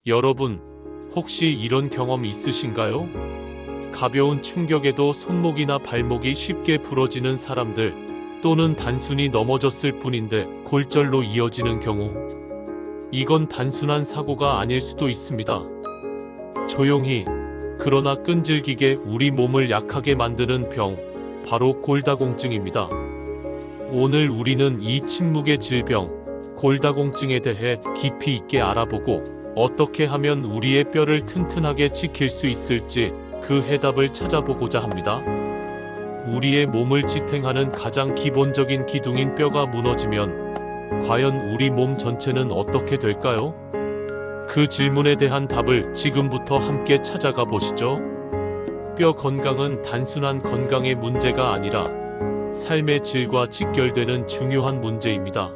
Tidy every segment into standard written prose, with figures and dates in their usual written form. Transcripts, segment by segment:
여러분, 혹시 이런 경험 있으신가요? 가벼운 충격에도 손목이나 발목이 쉽게 부러지는 사람들, 또는 단순히 넘어졌을 뿐인데 골절로 이어지는 경우. 이건 단순한 사고가 아닐 수도 있습니다. 조용히, 그러나 끈질기게 우리 몸을 약하게 만드는 병, 바로 골다공증입니다. 오늘 우리는 이 침묵의 질병, 골다공증에 대해 깊이 있게 알아보고 어떻게 하면 우리의 뼈를 튼튼하게 지킬 수 있을지 그 해답을 찾아보고자 합니다. 우리의 몸을 지탱하는 가장 기본적인 기둥인 뼈가 무너지면 과연 우리 몸 전체는 어떻게 될까요? 그 질문에 대한 답을 지금부터 함께 찾아가 보시죠. 뼈 건강은 단순한 건강의 문제가 아니라 삶의 질과 직결되는 중요한 문제입니다.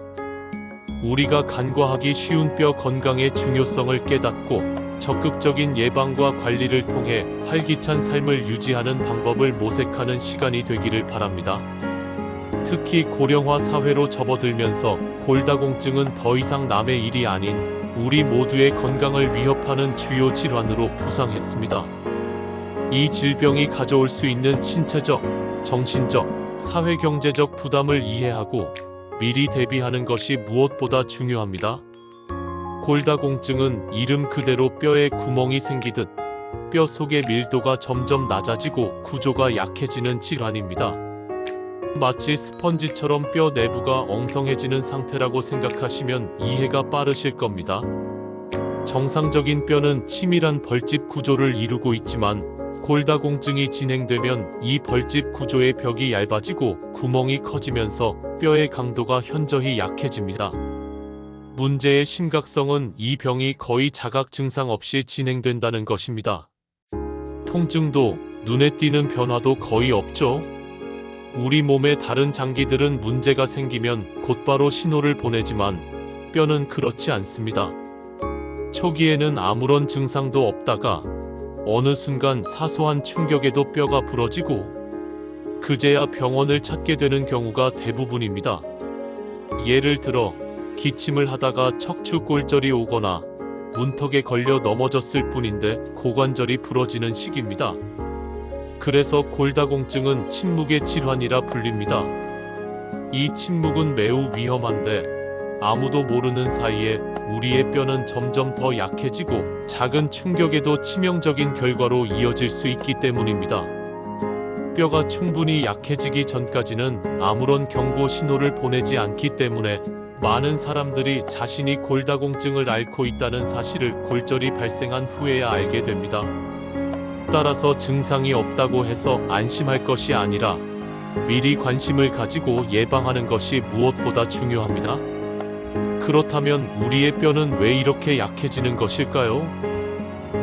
우리가 간과하기 쉬운 뼈 건강의 중요성을 깨닫고 적극적인 예방과 관리를 통해 활기찬 삶을 유지하는 방법을 모색하는 시간이 되기를 바랍니다. 특히 고령화 사회로 접어들면서 골다공증은 더 이상 남의 일이 아닌 우리 모두의 건강을 위협하는 주요 질환으로 부상했습니다. 이 질병이 가져올 수 있는 신체적, 정신적, 사회경제적 부담을 이해하고 미리 대비하는 것이 무엇보다 중요합니다. 골다공증은 이름 그대로 뼈에 구멍이 생기듯 뼈 속의 밀도가 점점 낮아지고 구조가 약해지는 질환입니다. 마치 스펀지처럼 뼈 내부가 엉성해지는 상태라고 생각하시면 이해가 빠르실 겁니다. 정상적인 뼈는 치밀한 벌집 구조를 이루고 있지만 골다공증이 진행되면 이 벌집 구조의 벽이 얇아지고 구멍이 커지면서 뼈의 강도가 현저히 약해집니다. 문제의 심각성은 이 병이 거의 자각 증상 없이 진행된다는 것입니다. 통증도 눈에 띄는 변화도 거의 없죠. 우리 몸의 다른 장기들은 문제가 생기면 곧바로 신호를 보내지만 뼈는 그렇지 않습니다. 초기에는 아무런 증상도 없다가 어느 순간 사소한 충격에도 뼈가 부러지고 그제야 병원을 찾게 되는 경우가 대부분입니다. 예를 들어 기침을 하다가 척추 골절이 오거나 문턱에 걸려 넘어졌을 뿐인데 고관절이 부러지는 시기입니다. 그래서 골다공증은 침묵의 질환이라 불립니다. 이 침묵은 매우 위험한데 아무도 모르는 사이에 우리의 뼈는 점점 더 약해지고 작은 충격에도 치명적인 결과로 이어질 수 있기 때문입니다. 뼈가 충분히 약해지기 전까지는 아무런 경고 신호를 보내지 않기 때문에 많은 사람들이 자신이 골다공증을 앓고 있다는 사실을 골절이 발생한 후에야 알게 됩니다. 따라서 증상이 없다고 해서 안심할 것이 아니라 미리 관심을 가지고 예방하는 것이 무엇보다 중요합니다. 그렇다면 우리의 뼈는 왜 이렇게 약해지는 것일까요?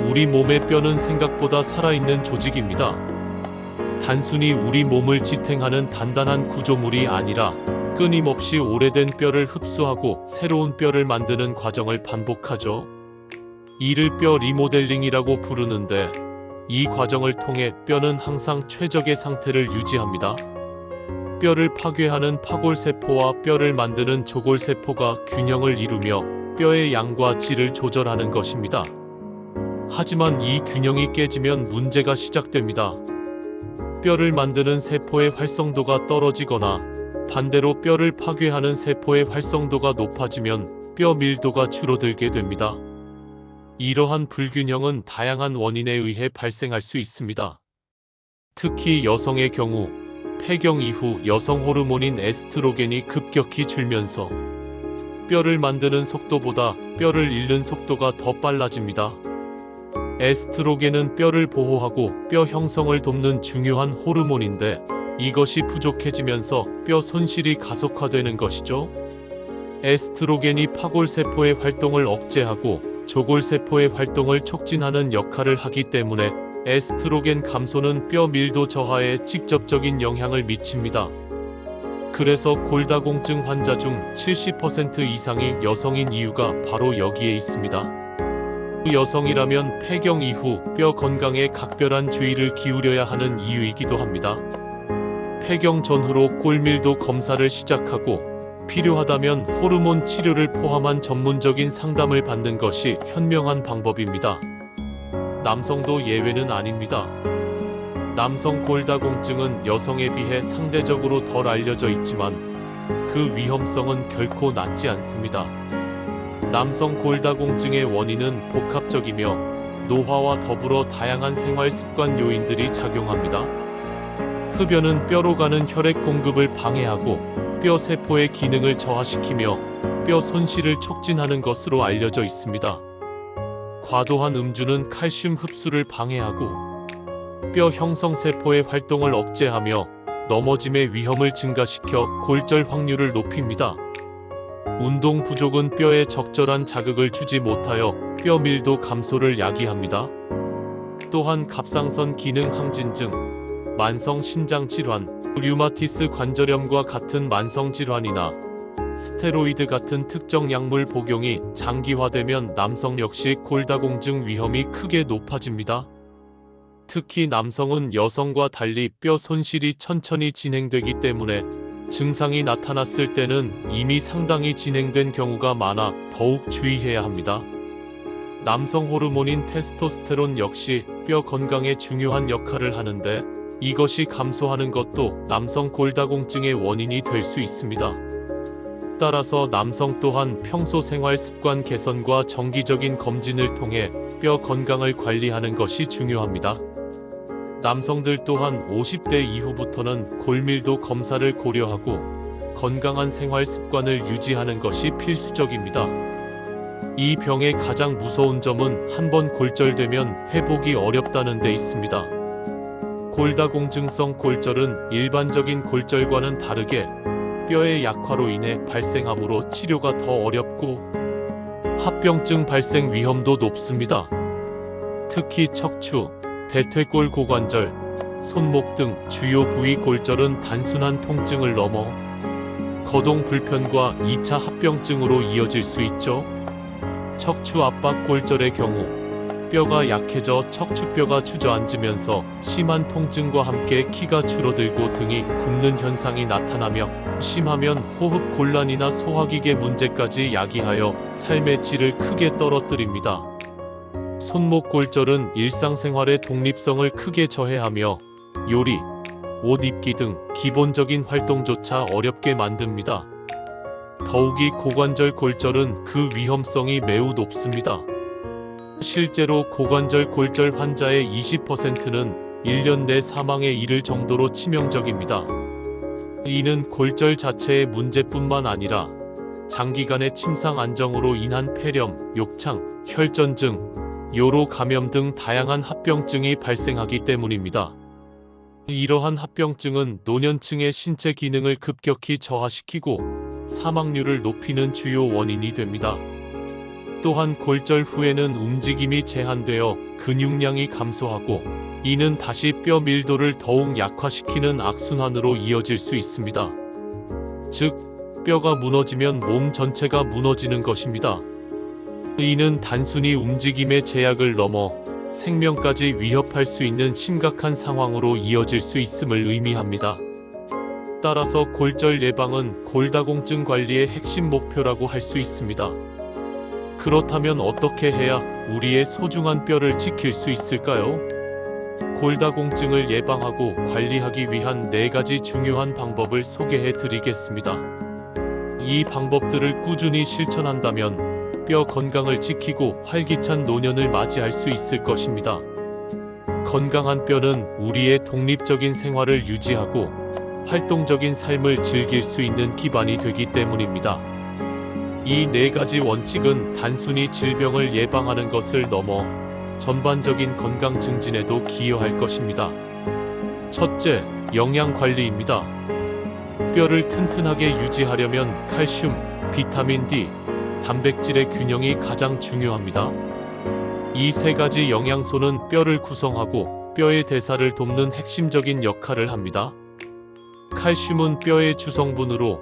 우리 몸의 뼈는 생각보다 살아있는 조직입니다. 단순히 우리 몸을 지탱하는 단단한 구조물이 아니라 끊임없이 오래된 뼈를 흡수하고 새로운 뼈를 만드는 과정을 반복하죠. 이를 뼈 리모델링이라고 부르는데 이 과정을 통해 뼈는 항상 최적의 상태를 유지합니다. 뼈를 파괴하는 파골세포와 뼈를 만드는 조골세포가 균형을 이루며 뼈의 양과 질을 조절하는 것입니다. 하지만 이 균형이 깨지면 문제가 시작됩니다. 뼈를 만드는 세포의 활성도가 떨어지거나 반대로 뼈를 파괴하는 세포의 활성도가 높아지면 뼈 밀도가 줄어들게 됩니다. 이러한 불균형은 다양한 원인에 의해 발생할 수 있습니다. 특히 여성의 경우 폐경 이후 여성 호르몬인 에스트로겐이 급격히 줄면서 뼈를 만드는 속도보다 뼈를 잃는 속도가 더 빨라집니다. 에스트로겐은 뼈를 보호하고 뼈 형성을 돕는 중요한 호르몬인데 이것이 부족해지면서 뼈 손실이 가속화되는 것이죠. 에스트로겐이 파골세포의 활동을 억제하고 조골세포의 활동을 촉진하는 역할을 하기 때문에 에스트로겐 감소는 뼈 밀도 저하에 직접적인 영향을 미칩니다. 그래서 골다공증 환자 중 70% 이상이 여성인 이유가 바로 여기에 있습니다. 여성이라면 폐경 이후 뼈 건강에 각별한 주의를 기울여야 하는 이유이기도 합니다. 폐경 전후로 골밀도 검사를 시작하고 필요하다면 호르몬 치료를 포함한 전문적인 상담을 받는 것이 현명한 방법입니다. 남성도 예외는 아닙니다. 남성 골다공증은 여성에 비해 상대적으로 덜 알려져 있지만 그 위험성은 결코 낮지 않습니다. 남성 골다공증의 원인은 복합적이며 노화와 더불어 다양한 생활 습관 요인들이 작용합니다. 흡연은 뼈로 가는 혈액 공급을 방해하고 뼈 세포의 기능을 저하시키며 뼈 손실을 촉진하는 것으로 알려져 있습니다. 과도한 음주는 칼슘 흡수를 방해하고 뼈 형성 세포의 활동을 억제하며 넘어짐의 위험을 증가시켜 골절 확률을 높입니다. 운동 부족은 뼈에 적절한 자극을 주지 못하여 뼈 밀도 감소를 야기합니다. 또한 갑상선 기능 항진증, 만성 신장 질환, 류마티스 관절염과 같은 만성 질환이나 스테로이드 같은 특정 약물 복용이 장기화되면 남성 역시 골다공증 위험이 크게 높아집니다. 특히 남성은 여성과 달리 뼈 손실이 천천히 진행되기 때문에 증상이 나타났을 때는 이미 상당히 진행된 경우가 많아 더욱 주의해야 합니다. 남성 호르몬인 테스토스테론 역시 뼈 건강에 중요한 역할을 하는데 이것이 감소하는 것도 남성 골다공증의 원인이 될 수 있습니다. 따라서 남성 또한 평소 생활 습관 개선과 정기적인 검진을 통해 뼈 건강을 관리하는 것이 중요합니다. 남성들 또한 50대 이후부터는 골밀도 검사를 고려하고 건강한 생활 습관을 유지하는 것이 필수적입니다. 이 병의 가장 무서운 점은 한번 골절되면 회복이 어렵다는 데 있습니다. 골다공증성 골절은 일반적인 골절과는 다르게 뼈의 약화로 인해 발생하므로 치료가 더 어렵고 합병증 발생 위험도 높습니다. 특히 척추, 대퇴골 고관절, 손목 등 주요 부위 골절은 단순한 통증을 넘어 거동 불편과 2차 합병증으로 이어질 수 있죠. 척추 압박 골절의 경우 뼈가 약해져 척추뼈가 주저앉으면서 심한 통증과 함께 키가 줄어들고 등이 굽는 현상이 나타나며 심하면 호흡 곤란이나 소화기계 문제까지 야기하여 삶의 질을 크게 떨어뜨립니다. 손목 골절은 일상생활의 독립성을 크게 저해하며 요리, 옷 입기 등 기본적인 활동조차 어렵게 만듭니다. 더욱이 고관절 골절은 그 위험성이 매우 높습니다. 실제로 고관절 골절 환자의 20%는 1년 내 사망에 이를 정도로 치명적입니다. 이는 골절 자체의 문제뿐만 아니라 장기간의 침상 안정으로 인한 폐렴, 욕창, 혈전증, 요로 감염 등 다양한 합병증이 발생하기 때문입니다. 이러한 합병증은 노년층의 신체 기능을 급격히 저하시키고 사망률을 높이는 주요 원인이 됩니다. 또한 골절 후에는 움직임이 제한되어 근육량이 감소하고 이는 다시 뼈 밀도를 더욱 약화시키는 악순환으로 이어질 수 있습니다. 즉, 뼈가 무너지면 몸 전체가 무너지는 것입니다. 이는 단순히 움직임의 제약을 넘어 생명까지 위협할 수 있는 심각한 상황으로 이어질 수 있음을 의미합니다. 따라서 골절 예방은 골다공증 관리의 핵심 목표라고 할 수 있습니다. 그렇다면 어떻게 해야 우리의 소중한 뼈를 지킬 수 있을까요? 골다공증을 예방하고 관리하기 위한 4가지 중요한 방법을 소개해 드리겠습니다. 이 방법들을 꾸준히 실천한다면 뼈 건강을 지키고 활기찬 노년을 맞이할 수 있을 것입니다. 건강한 뼈는 우리의 독립적인 생활을 유지하고 활동적인 삶을 즐길 수 있는 기반이 되기 때문입니다. 이 4가지 원칙은 단순히 질병을 예방하는 것을 넘어 전반적인 건강 증진에도 기여할 것입니다. 첫째, 영양 관리입니다. 뼈를 튼튼하게 유지하려면 칼슘, 비타민 D, 단백질의 균형이 가장 중요합니다. 이 3가지 영양소는 뼈를 구성하고 뼈의 대사를 돕는 핵심적인 역할을 합니다. 칼슘은 뼈의 주성분으로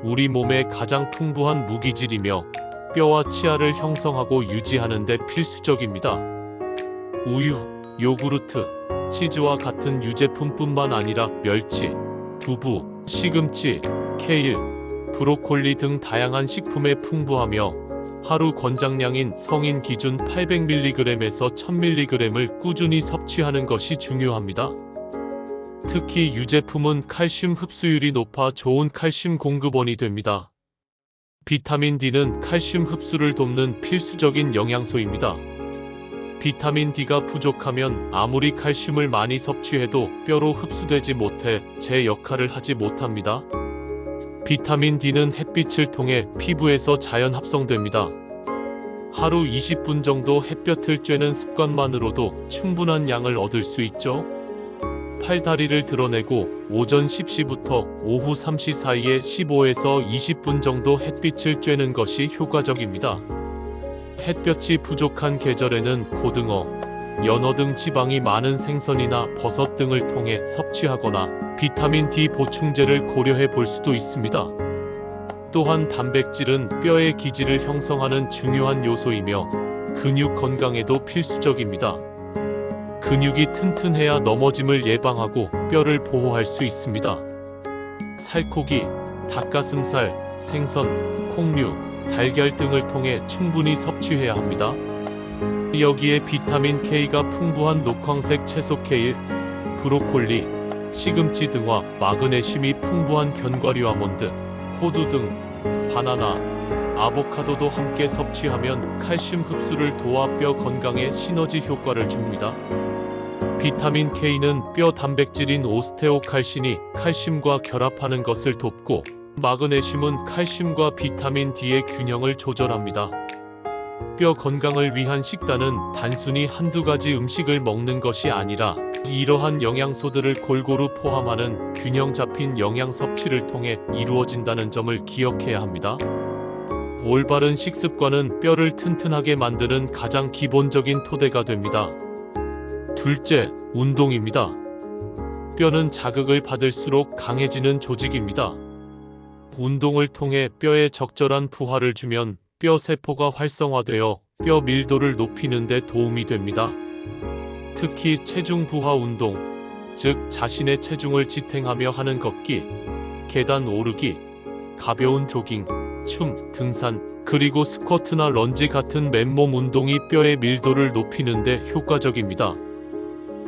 우리 몸에 가장 풍부한 무기질이며 뼈와 치아를 형성하고 유지하는 데 필수적입니다. 우유, 요구르트, 치즈와 같은 유제품뿐만 아니라 멸치, 두부, 시금치, 케일, 브로콜리 등 다양한 식품에 풍부하며 하루 권장량인 성인 기준 800mg에서 1000mg을 꾸준히 섭취하는 것이 중요합니다. 특히 유제품은 칼슘 흡수율이 높아 좋은 칼슘 공급원이 됩니다. 비타민 D는 칼슘 흡수를 돕는 필수적인 영양소입니다. 비타민 D가 부족하면 아무리 칼슘을 많이 섭취해도 뼈로 흡수되지 못해 제 역할을 하지 못합니다. 비타민 D는 햇빛을 통해 피부에서 자연 합성됩니다. 하루 20분 정도 햇볕을 쬐는 습관만으로도 충분한 양을 얻을 수 있죠. 팔다리를 드러내고 오전 10시부터 오후 3시 사이에 15에서 20분 정도 햇빛을 쬐는 것이 효과적입니다. 햇볕이 부족한 계절에는 고등어, 연어 등 지방이 많은 생선이나 버섯 등을 통해 섭취하거나 비타민 D 보충제를 고려해 볼 수도 있습니다. 또한 단백질은 뼈의 기질을 형성하는 중요한 요소이며 근육 건강에도 필수적입니다. 근육이 튼튼해야 넘어짐을 예방하고 뼈를 보호할 수 있습니다. 살코기, 닭가슴살, 생선, 콩류, 달걀 등을 통해 충분히 섭취해야 합니다. 여기에 비타민 K가 풍부한 녹황색 채소 케일, 브로콜리, 시금치 등과 마그네슘이 풍부한 견과류 아몬드, 호두 등 바나나, 아보카도도 함께 섭취하면 칼슘 흡수를 도와 뼈 건강에 시너지 효과를 줍니다. 비타민 K는 뼈 단백질인 오스테오칼신이 칼슘과 결합하는 것을 돕고 마그네슘은 칼슘과 비타민 D의 균형을 조절합니다. 뼈 건강을 위한 식단은 단순히 한두 가지 음식을 먹는 것이 아니라 이러한 영양소들을 골고루 포함하는 균형 잡힌 영양 섭취를 통해 이루어진다는 점을 기억해야 합니다. 올바른 식습관은 뼈를 튼튼하게 만드는 가장 기본적인 토대가 됩니다. 둘째, 운동입니다. 뼈는 자극을 받을수록 강해지는 조직입니다. 운동을 통해 뼈에 적절한 부하를 주면 뼈 세포가 활성화되어 뼈 밀도를 높이는 데 도움이 됩니다. 특히 체중 부하 운동, 즉 자신의 체중을 지탱하며 하는 걷기, 계단 오르기, 가벼운 조깅, 춤, 등산, 그리고 스쿼트나 런지 같은 맨몸 운동이 뼈의 밀도를 높이는 데 효과적입니다.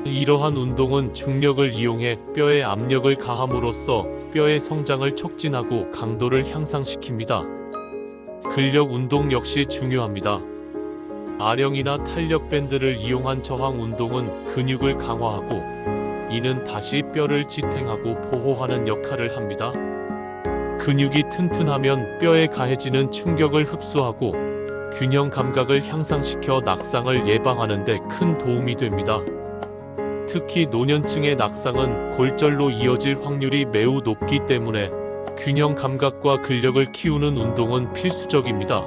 이러한 운동은 중력을 이용해 뼈에 압력을 가함으로써 뼈의 성장을 촉진하고 강도를 향상시킵니다. 근력 운동 역시 중요합니다. 아령이나 탄력 밴드를 이용한 저항 운동은 근육을 강화하고 이는 다시 뼈를 지탱하고 보호하는 역할을 합니다. 근육이 튼튼하면 뼈에 가해지는 충격을 흡수하고 균형 감각을 향상시켜 낙상을 예방하는 데 큰 도움이 됩니다. 특히 노년층의 낙상은 골절로 이어질 확률이 매우 높기 때문에 균형 감각과 근력을 키우는 운동은 필수적입니다.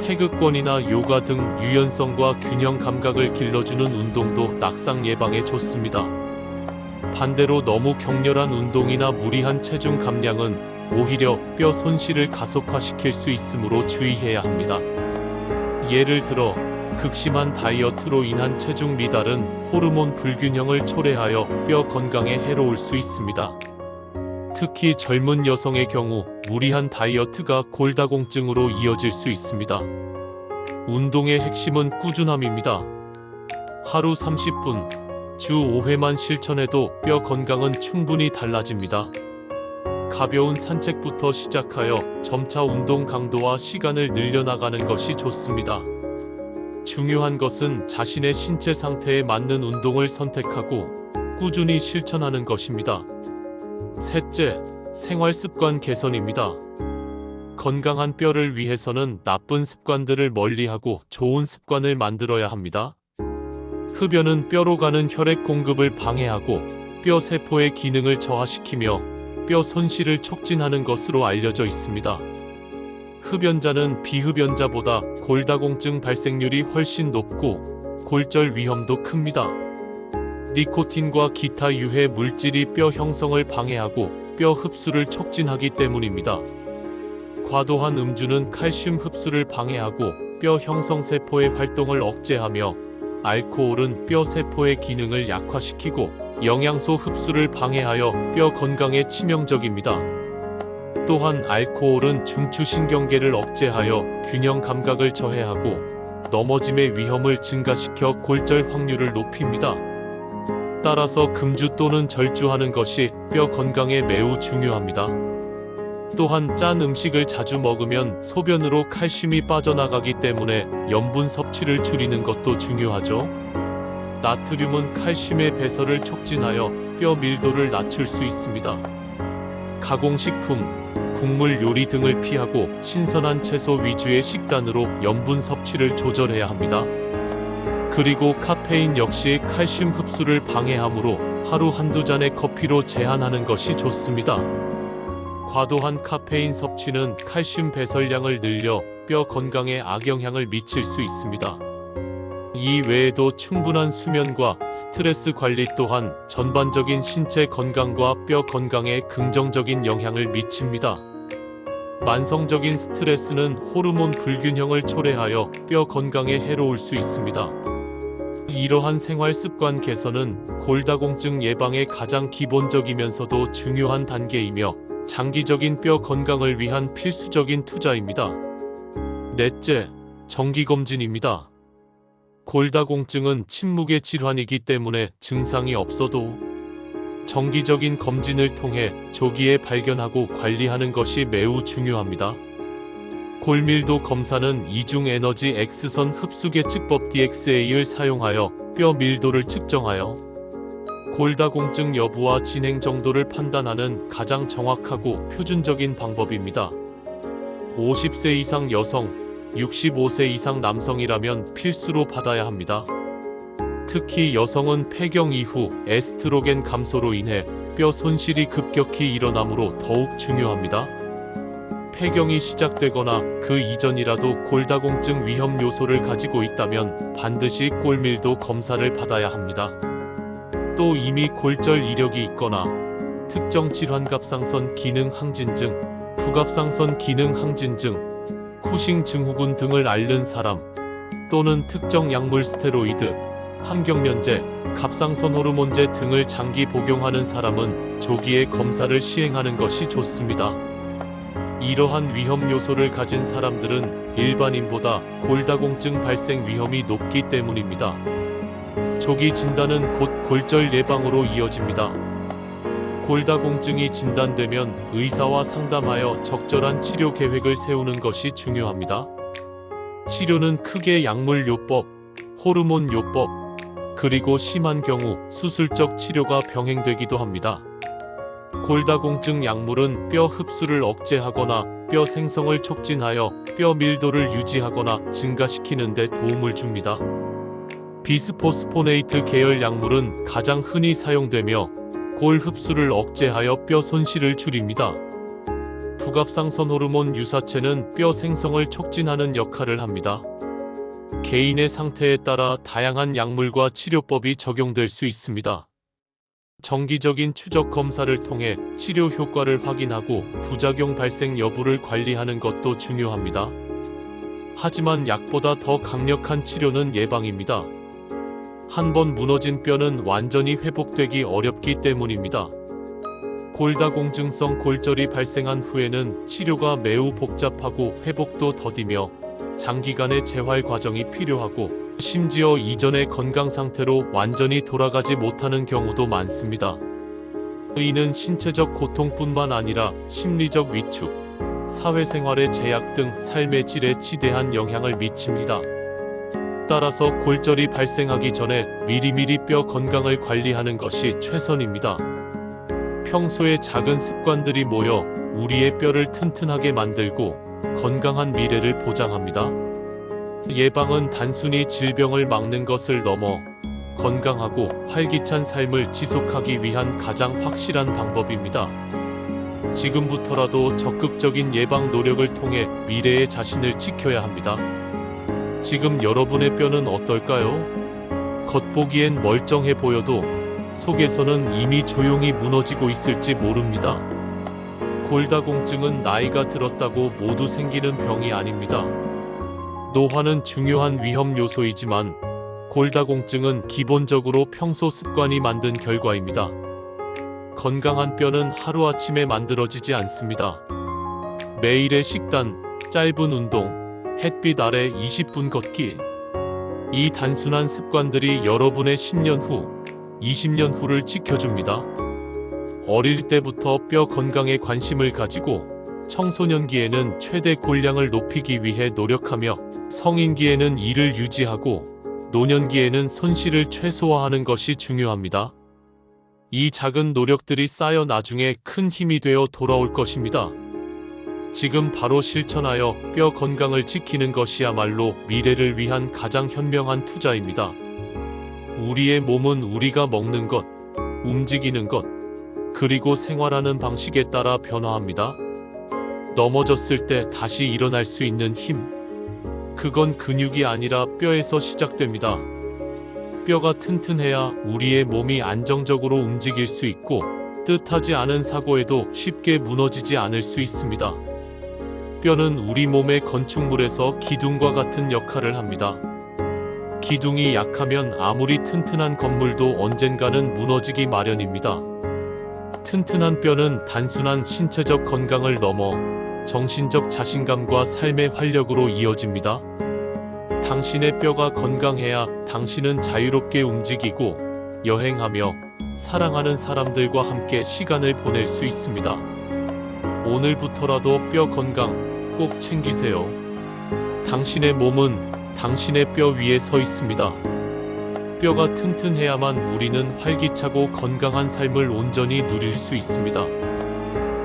태극권이나 요가 등 유연성과 균형 감각을 길러주는 운동도 낙상 예방에 좋습니다. 반대로 너무 격렬한 운동이나 무리한 체중 감량은 오히려 뼈 손실을 가속화시킬 수 있으므로 주의해야 합니다. 예를 들어 극심한 다이어트로 인한 체중 미달은 호르몬 불균형을 초래하여 뼈 건강에 해로울 수 있습니다. 특히 젊은 여성의 경우 무리한 다이어트가 골다공증으로 이어질 수 있습니다. 운동의 핵심은 꾸준함입니다. 하루 30분, 주 5회만 실천해도 뼈 건강은 충분히 달라집니다. 가벼운 산책부터 시작하여 점차 운동 강도와 시간을 늘려나가는 것이 좋습니다. 중요한 것은 자신의 신체 상태에 맞는 운동을 선택하고 꾸준히 실천하는 것입니다. 셋째, 생활습관 개선입니다. 건강한 뼈를 위해서는 나쁜 습관들을 멀리하고 좋은 습관을 만들어야 합니다. 흡연은 뼈로 가는 혈액 공급을 방해하고 뼈 세포의 기능을 저하시키며 뼈 손실을 촉진하는 것으로 알려져 있습니다. 흡연자는 비흡연자보다 골다공증 발생률이 훨씬 높고 골절 위험도 큽니다. 니코틴과 기타 유해 물질이 뼈 형성을 방해하고 뼈 흡수를 촉진하기 때문입니다. 과도한 음주는 칼슘 흡수를 방해하고 뼈 형성 세포의 활동을 억제하며 알코올은 뼈 세포의 기능을 약화시키고 영양소 흡수를 방해하여 뼈 건강에 치명적입니다. 또한 알코올은 중추신경계를 억제하여 균형 감각을 저해하고 넘어짐의 위험을 증가시켜 골절 확률을 높입니다. 따라서 금주 또는 절주하는 것이 뼈 건강에 매우 중요합니다. 또한 짠 음식을 자주 먹으면 소변으로 칼슘이 빠져나가기 때문에 염분 섭취를 줄이는 것도 중요하죠. 나트륨은 칼슘의 배설을 촉진하여 뼈 밀도를 낮출 수 있습니다. 가공식품, 국물 요리 등을 피하고 신선한 채소 위주의 식단으로 염분 섭취를 조절해야 합니다. 그리고 카페인 역시 칼슘 흡수를 방해하므로 하루 한두 잔의 커피로 제한하는 것이 좋습니다. 과도한 카페인 섭취는 칼슘 배설량을 늘려 뼈 건강에 악영향을 미칠 수 있습니다. 이 외에도 충분한 수면과 스트레스 관리 또한 전반적인 신체 건강과 뼈 건강에 긍정적인 영향을 미칩니다. 만성적인 스트레스는 호르몬 불균형을 초래하여 뼈 건강에 해로울 수 있습니다. 이러한 생활 습관 개선은 골다공증 예방의 가장 기본적이면서도 중요한 단계이며 장기적인 뼈 건강을 위한 필수적인 투자입니다. 넷째, 정기검진입니다. 골다공증은 침묵의 질환이기 때문에 증상이 없어도 정기적인 검진을 통해 조기에 발견하고 관리하는 것이 매우 중요합니다. 골밀도 검사는 이중 에너지 X선 흡수 계측법 DXA를 사용하여 뼈 밀도를 측정하여 골다공증 여부와 진행 정도를 판단하는 가장 정확하고 표준적인 방법입니다. 50세 이상 여성, 65세 이상 남성이라면 필수로 받아야 합니다. 특히 여성은 폐경 이후 에스트로겐 감소로 인해 뼈 손실이 급격히 일어나므로 더욱 중요합니다. 폐경이 시작되거나 그 이전이라도 골다공증 위험 요소를 가지고 있다면 반드시 골밀도 검사를 받아야 합니다. 또 이미 골절 이력이 있거나 특정 질환 갑상선 기능 항진증, 부갑상선 기능 항진증, 쿠싱 증후군 등을 앓는 사람 또는 특정 약물 스테로이드, 항경련제, 갑상선 호르몬제 등을 장기 복용하는 사람은 조기에 검사를 시행하는 것이 좋습니다. 이러한 위험 요소를 가진 사람들은 일반인보다 골다공증 발생 위험이 높기 때문입니다. 조기 진단은 곧 골절 예방으로 이어집니다. 골다공증이 진단되면 의사와 상담하여 적절한 치료 계획을 세우는 것이 중요합니다. 치료는 크게 약물요법, 호르몬요법, 그리고 심한 경우 수술적 치료가 병행되기도 합니다. 골다공증 약물은 뼈 흡수를 억제하거나 뼈 생성을 촉진하여 뼈 밀도를 유지하거나 증가시키는 데 도움을 줍니다. 비스포스포네이트 계열 약물은 가장 흔히 사용되며 골 흡수를 억제하여 뼈 손실을 줄입니다. 부갑상선 호르몬 유사체는 뼈 생성을 촉진하는 역할을 합니다. 개인의 상태에 따라 다양한 약물과 치료법이 적용될 수 있습니다. 정기적인 추적 검사를 통해 치료 효과를 확인하고 부작용 발생 여부를 관리하는 것도 중요합니다. 하지만 약보다 더 강력한 치료는 예방입니다. 한번 무너진 뼈는 완전히 회복되기 어렵기 때문입니다. 골다공증성 골절이 발생한 후에는 치료가 매우 복잡하고 회복도 더디며 장기간의 재활 과정이 필요하고 심지어 이전의 건강 상태로 완전히 돌아가지 못하는 경우도 많습니다. 이는 신체적 고통뿐만 아니라 심리적 위축, 사회생활의 제약 등 삶의 질에 지대한 영향을 미칩니다. 따라서 골절이 발생하기 전에 미리미리 뼈 건강을 관리하는 것이 최선입니다. 평소에 작은 습관들이 모여 우리의 뼈를 튼튼하게 만들고 건강한 미래를 보장합니다. 예방은 단순히 질병을 막는 것을 넘어 건강하고 활기찬 삶을 지속하기 위한 가장 확실한 방법입니다. 지금부터라도 적극적인 예방 노력을 통해 미래의 자신을 지켜야 합니다. 지금 여러분의 뼈는 어떨까요? 겉보기엔 멀쩡해 보여도 속에서는 이미 조용히 무너지고 있을지 모릅니다. 골다공증은 나이가 들었다고 모두 생기는 병이 아닙니다. 노화는 중요한 위험 요소이지만 골다공증은 기본적으로 평소 습관이 만든 결과입니다. 건강한 뼈는 하루아침에 만들어지지 않습니다. 매일의 식단, 짧은 운동, 햇빛 아래 20분 걷기. 이 단순한 습관들이 여러분의 10년 후, 20년 후를 지켜줍니다. 어릴 때부터 뼈 건강에 관심을 가지고 청소년기에는 최대 골량을 높이기 위해 노력하며 성인기에는 이를 유지하고 노년기에는 손실을 최소화하는 것이 중요합니다. 이 작은 노력들이 쌓여 나중에 큰 힘이 되어 돌아올 것입니다. 지금 바로 실천하여 뼈 건강을 지키는 것이야말로 미래를 위한 가장 현명한 투자입니다. 우리의 몸은 우리가 먹는 것, 움직이는 것, 그리고 생활하는 방식에 따라 변화합니다. 넘어졌을 때 다시 일어날 수 있는 힘, 그건 근육이 아니라 뼈에서 시작됩니다. 뼈가 튼튼해야 우리의 몸이 안정적으로 움직일 수 있고 뜻하지 않은 사고에도 쉽게 무너지지 않을 수 있습니다. 뼈는 우리 몸의 건축물에서 기둥과 같은 역할을 합니다. 기둥이 약하면 아무리 튼튼한 건물도 언젠가는 무너지기 마련입니다. 튼튼한 뼈는 단순한 신체적 건강을 넘어 정신적 자신감과 삶의 활력으로 이어집니다. 당신의 뼈가 건강해야 당신은 자유롭게 움직이고 여행하며 사랑하는 사람들과 함께 시간을 보낼 수 있습니다. 오늘부터라도 뼈 건강 꼭 챙기세요. 당신의 몸은 당신의 뼈 위에 서 있습니다. 뼈가 튼튼해야만 우리는 활기차고 건강한 삶을 온전히 누릴 수 있습니다.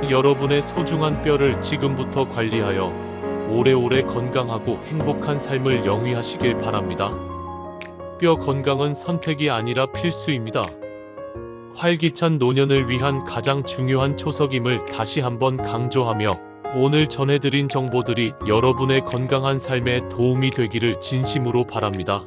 여러분의 소중한 뼈를 지금부터 관리하여 오래오래 건강하고 행복한 삶을 영위하시길 바랍니다. 뼈 건강은 선택이 아니라 필수입니다. 활기찬 노년을 위한 가장 중요한 초석임을 다시 한번 강조하며 오늘 전해드린 정보들이 여러분의 건강한 삶에 도움이 되기를 진심으로 바랍니다.